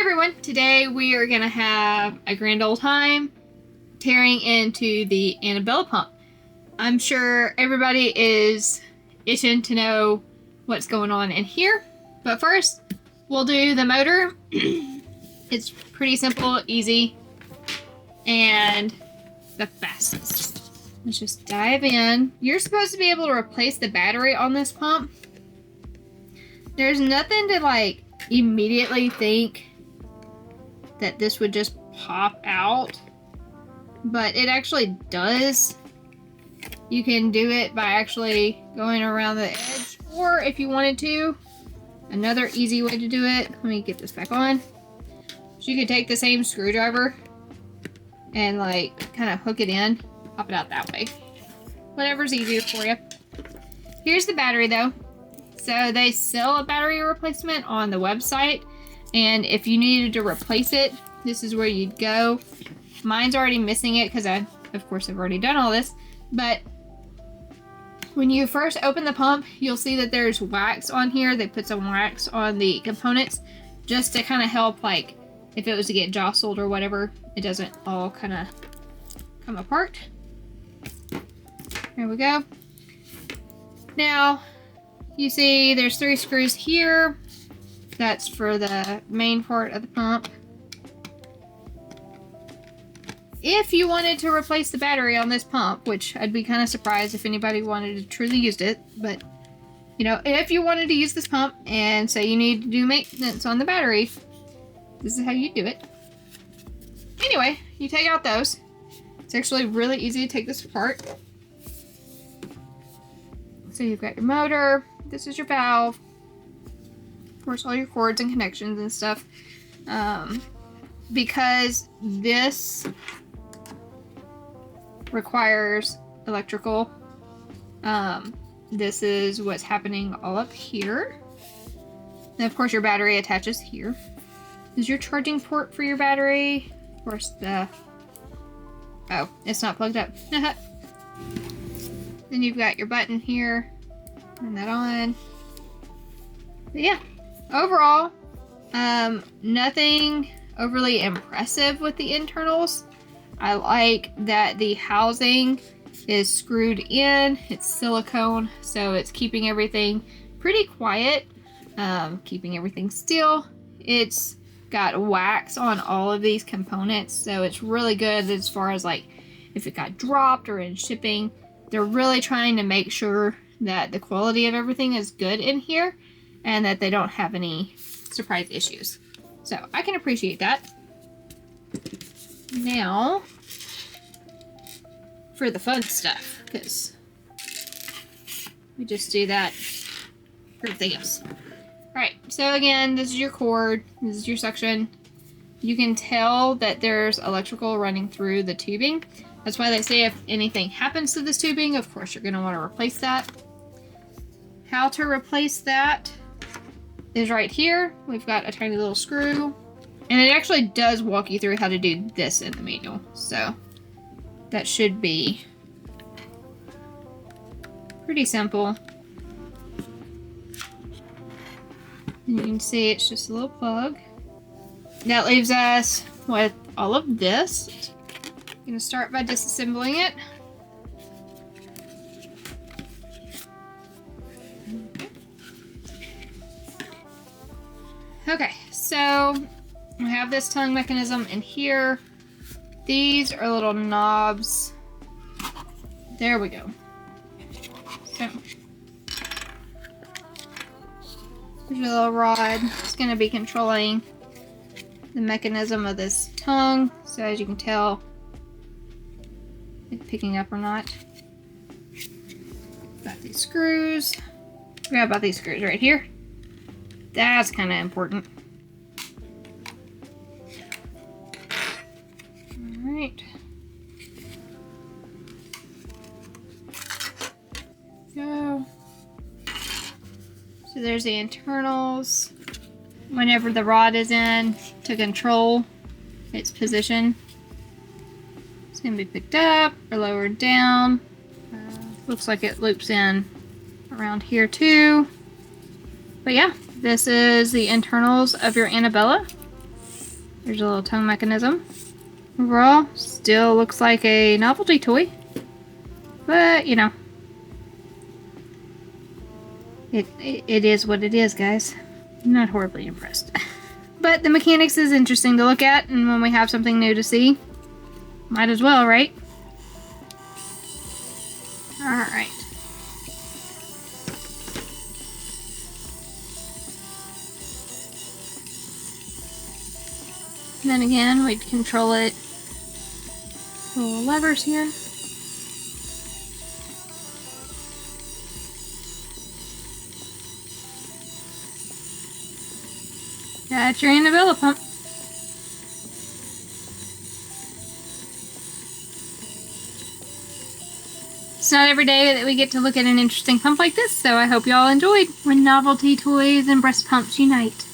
everyone, today we are going to have a grand old time tearing into the AnnaBella pump. I'm sure everybody is itching to know what's going on in here, but first we'll do the motor. It's pretty simple, easy, and the fastest. Let's just dive in. You're supposed to be able to replace the battery on this pump. There's nothing to like immediately think that this would just pop out, but it actually does. You can do it by actually going around the edge, or if you wanted to, another easy way to do it, let me get this back on. So you could take the same screwdriver and like kind of hook it in, pop it out that way. Whatever's easier for you. Here's the battery though. So they sell a battery replacement on the website, and if you needed to replace it, this is where you'd go. Mine's already missing it because of course I've already done all this, but when you first open the pump, you'll see that there's wax on here. They put some wax on the components just to kind of help, like if it was to get jostled or whatever, it doesn't all kind of come apart. There we go. Now you see there's 3 screws here. That's for the main part of the pump. If you wanted to replace the battery on this pump, which I'd be kind of surprised if anybody wanted to truly use it, but you know, if you wanted to use this pump and say you need to do maintenance on the battery, this is how you do it. Anyway, you take out those. It's actually really easy to take this apart. So you've got your motor, this is your valve, of course all your cords and connections and stuff. Because this requires electrical, this is what's happening all up here. And of course your battery attaches here. This is your charging port for your battery. Of course oh, it's not plugged up. Then you've got your button here. Turn that on. But yeah, overall, nothing overly impressive with the internals. I like that the housing is screwed in. It's silicone, so it's keeping everything pretty quiet, keeping everything still. It's got wax on all of these components, so it's really good as far as like if it got dropped or in shipping. They're really trying to make sure that the quality of everything is good in here and that they don't have any surprise issues. So I can appreciate that. Now for the fun stuff, because we just do that for everything else. Alright, so again, this is your cord, this is your suction. You can tell that there's electrical running through the tubing. That's why they say if anything happens to this tubing, of course you're going to want to replace that. How to replace that is right here. We've got a tiny little screw, and it actually does walk you through how to do this in the manual, so that should be pretty simple. And you can see it's just a little plug. That leaves us with all of this. I'm going to start by disassembling it. Okay, so I have this tongue mechanism in here. These are little knobs. There we go. So, there's your little rod. It's going to be controlling the mechanism of this tongue. So as you can tell, it's picking up or not. Got these screws. Forgot about these screws right here. That's kind of important. Alright. Go. So there's the internals. Whenever the rod is in, to control its position, it's going to be picked up or lowered down. Looks like it loops in around here too. But yeah, this is the internals of your AnnaBella. There's a little tongue mechanism. Overall, still looks like a novelty toy. But, you know. It is what it is, guys. I'm not horribly impressed. But the mechanics is interesting to look at, and when we have something new to see, might as well, right? Alright. And then again, we'd control it. Little levers here. That's your AnnaBella pump. It's not every day that we get to look at an interesting pump like this, so I hope you all enjoyed when novelty toys and breast pumps unite.